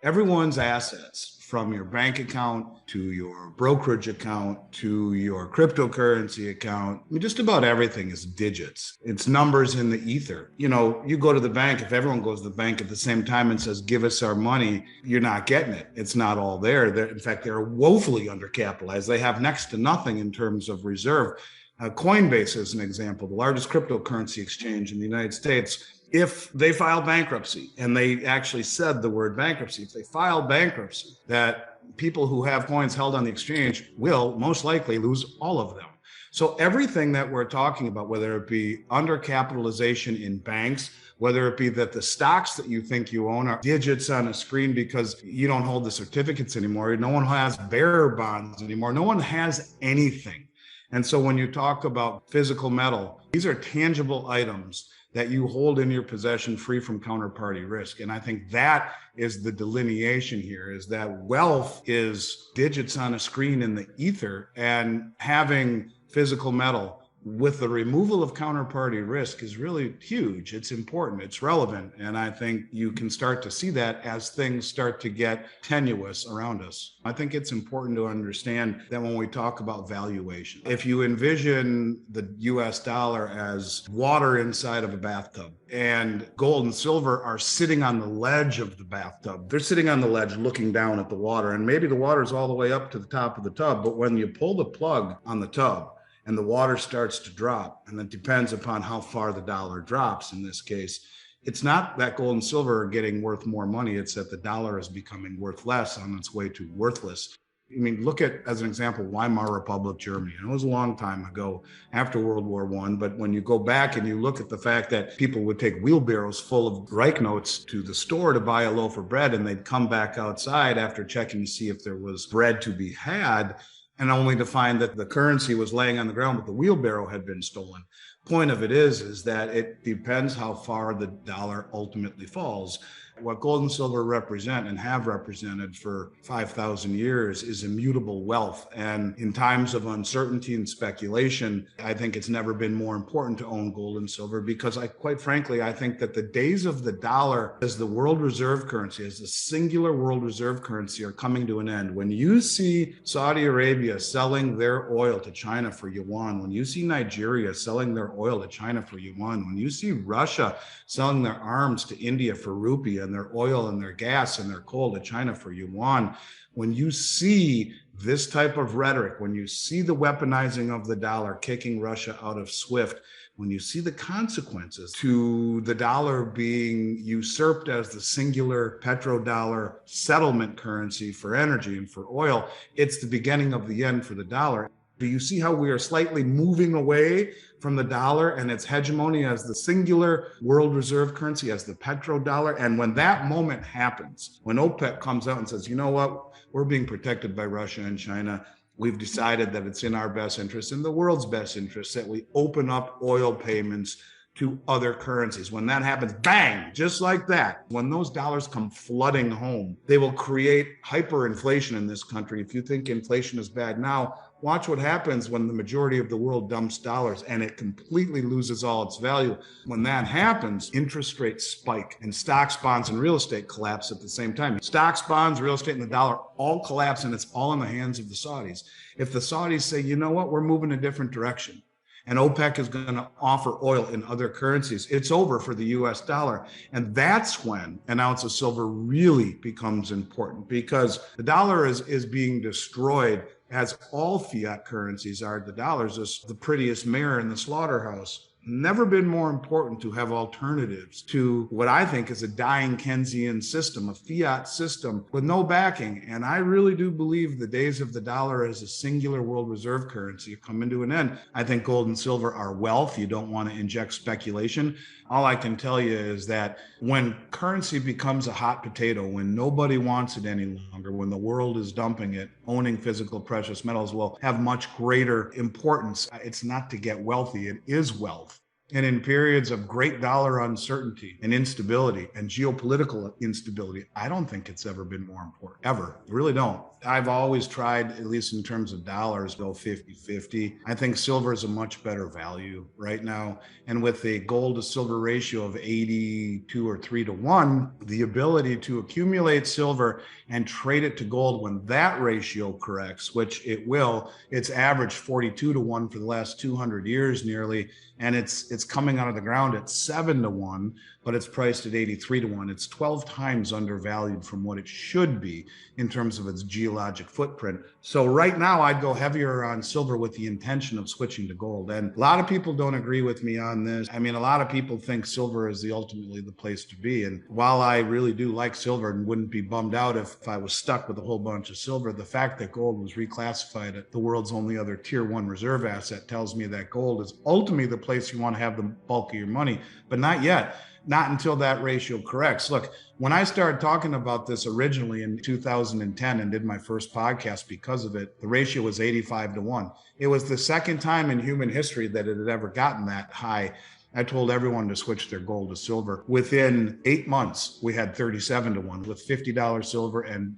Everyone's assets, from your bank account to your brokerage account to your cryptocurrency account, I mean, just about everything is digits. It's numbers in the ether. You go to the bank, if everyone goes to the bank at the same time and says, give us our money, you're not getting it. It's not all there. In fact, they're woefully undercapitalized. They have next to nothing in terms of reserve. Coinbase is an example, the largest cryptocurrency exchange in the United States. If they file bankruptcy, and they actually said the word bankruptcy, if they file bankruptcy, that people who have coins held on the exchange will most likely lose all of them. So everything that we're talking about, whether it be undercapitalization in banks, whether it be that the stocks that you think you own are digits on a screen because you don't hold the certificates anymore, no one has bearer bonds anymore, no one has anything. And so when you talk about physical metal, these are tangible items that you hold in your possession free from counterparty risk. And I think that is the delineation here, is that wealth is digits on a screen in the ether, and having physical metal with the removal of counterparty risk is really huge. It's important, it's relevant. And I think you can start to see that as things start to get tenuous around us. I think it's important to understand that when we talk about valuation, if you envision the US dollar as water inside of a bathtub, and gold and silver are sitting on the ledge of the bathtub, they're sitting on the ledge looking down at the water, and maybe the water is all the way up to the top of the tub, but when you pull the plug on the tub, and the water starts to drop, and it depends upon how far the dollar drops in this case. It's not that gold and silver are getting worth more money, it's that the dollar is becoming worth less, on its way to worthless. I mean, look at, as an example, Weimar Republic, Germany. And it was a long time ago after World War I, but when you go back and you look at the fact that people would take wheelbarrows full of Reich notes to the store to buy a loaf of bread, and they'd come back outside after checking to see if there was bread to be had, and only to find that the currency was laying on the ground, but the wheelbarrow had been stolen. Point of it is that it depends how far the dollar ultimately falls. What gold and silver represent and have represented for 5,000 years is immutable wealth. And in times of uncertainty and speculation, I think it's never been more important to own gold and silver, because quite frankly, I think that the days of the dollar as the world reserve currency, as the singular world reserve currency, are coming to an end. When you see Saudi Arabia selling their oil to China for yuan, when you see Nigeria selling their oil to China for yuan, when you see Russia selling their arms to India for rupee, and their oil and their gas and their coal to China for yuan, when you see this type of rhetoric, when you see the weaponizing of the dollar kicking Russia out of SWIFT, when you see the consequences to the dollar being usurped as the singular petrodollar settlement currency for energy and for oil, it's the beginning of the end for the dollar. Do you see how we are slightly moving away from the dollar and its hegemony as the singular world reserve currency, as the petrodollar? And when that moment happens, when OPEC comes out and says, you know what, we're being protected by Russia and China, we've decided that it's in our best interest, in the world's best interest, that we open up oil payments to other currencies. When that happens, bang, just like that, when those dollars come flooding home, they will create hyperinflation in this country. If you think inflation is bad now, watch what happens when the majority of the world dumps dollars and it completely loses all its value. When that happens, interest rates spike, and stocks, bonds, and real estate collapse at the same time. Stocks, bonds, real estate, and the dollar all collapse, and it's all in the hands of the Saudis. If the Saudis say, you know what, we're moving a different direction, and OPEC is going to offer oil in other currencies, it's over for the US dollar. And that's when an ounce of silver really becomes important, because the dollar is being destroyed, as all fiat currencies are. The dollar is just the prettiest mare in the slaughterhouse. Never been more important to have alternatives to what I think is a dying Keynesian system, a fiat system with no backing. And I really do believe the days of the dollar as a singular world reserve currency are coming to an end. I think gold and silver are wealth. You don't want to inject speculation. All I can tell you is that when currency becomes a hot potato, when nobody wants it any longer, when the world is dumping it, owning physical precious metals will have much greater importance. It's not to get wealthy, it is wealth. And in periods of great dollar uncertainty and instability and geopolitical instability, I don't think it's ever been more important, ever. I really don't. I've always tried, at least in terms of dollars, go 50-50. I think silver is a much better value right now. And with a gold to silver ratio of 82 or 3-1, the ability to accumulate silver and trade it to gold when that ratio corrects, which it will, it's averaged 42-1 for the last 200 years nearly. And it's coming out of the ground at 7-1, but it's priced at 83-1. It's 12 times undervalued from what it should be in terms of its geologic footprint. So right now I'd go heavier on silver with the intention of switching to gold. And a lot of people don't agree with me on this. I mean, a lot of people think silver is ultimately the place to be. And while I really do like silver and wouldn't be bummed out if I was stuck with a whole bunch of silver, the fact that gold was reclassified as the world's only other tier 1 reserve asset tells me that gold is ultimately the place you want to have the bulk of your money, but not yet. Not until that ratio corrects. Look, when I started talking about this originally in 2010 and did my first podcast because of it, the ratio was 85-1. It was the second time in human history that it had ever gotten that high. I told everyone to switch their gold to silver. Within 8 months, we had 37-1 with $50 silver, and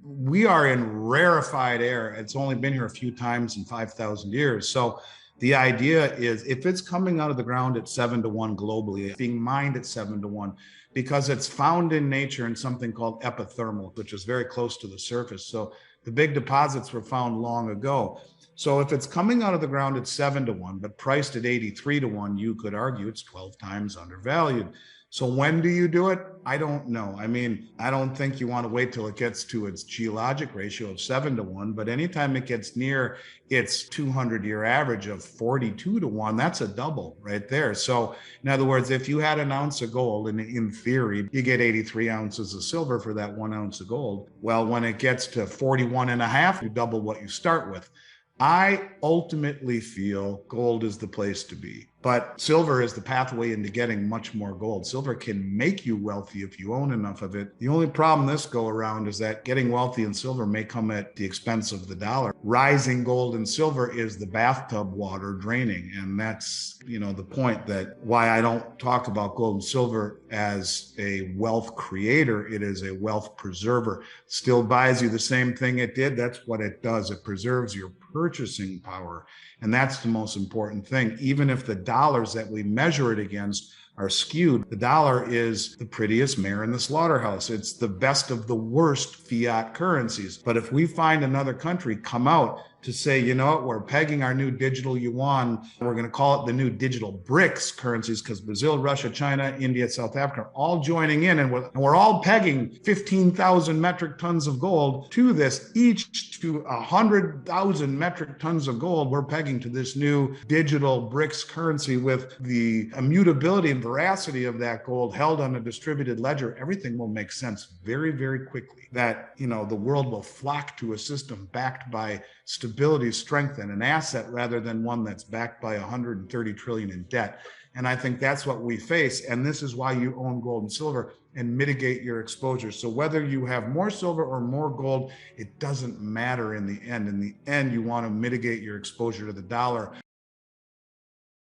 we are in rarefied air. It's only been here a few times in 5,000 years. So the idea is if it's coming out of the ground at 7-1 globally, it's being mined at 7-1 because it's found in nature in something called epithermal, which is very close to the surface. So the big deposits were found long ago. So if it's coming out of the ground at 7-1, but priced at 83-1, you could argue it's 12 times undervalued. So when do you do it? I don't know. I mean, I don't think you want to wait till it gets to its geologic ratio of 7-1, but anytime it gets near its 200-year average of 42-1, that's a double right there. So in other words, if you had an ounce of gold, and in theory, you get 83 ounces of silver for that 1 ounce of gold. Well, when it gets to 41.5, you double what you start with. I ultimately feel gold is the place to be, but silver is the pathway into getting much more gold. Silver can make you wealthy if you own enough of it. The only problem this go around is that getting wealthy in silver may come at the expense of the dollar. Rising gold and silver is the bathtub water draining. And that's, the point that why I don't talk about gold and silver as a wealth creator. It is a wealth preserver. Still buys you the same thing it did. That's what it does. It preserves your purchasing power. And that's the most important thing. Even if the dollars that we measure it against are skewed, the dollar is the prettiest mare in the slaughterhouse. It's the best of the worst fiat currencies. But if we find another country come out to say, you know what, we're pegging our new digital yuan, we're going to call it the new digital BRICS currencies, because Brazil, Russia, China, India, South Africa are all joining in, and we're all pegging 15,000 metric tons of gold to this, each to 100,000 metric tons of gold. We're pegging to this new digital BRICS currency with the immutability and veracity of that gold held on a distributed ledger. Everything will make sense very, very quickly. That, the world will flock to a system backed by stability, strength, and an asset rather than one that's backed by 130 trillion in debt. And I think that's what we face. And this is why you own gold and silver and mitigate your exposure. So whether you have more silver or more gold, it doesn't matter in the end. In the end, you want to mitigate your exposure to the dollar.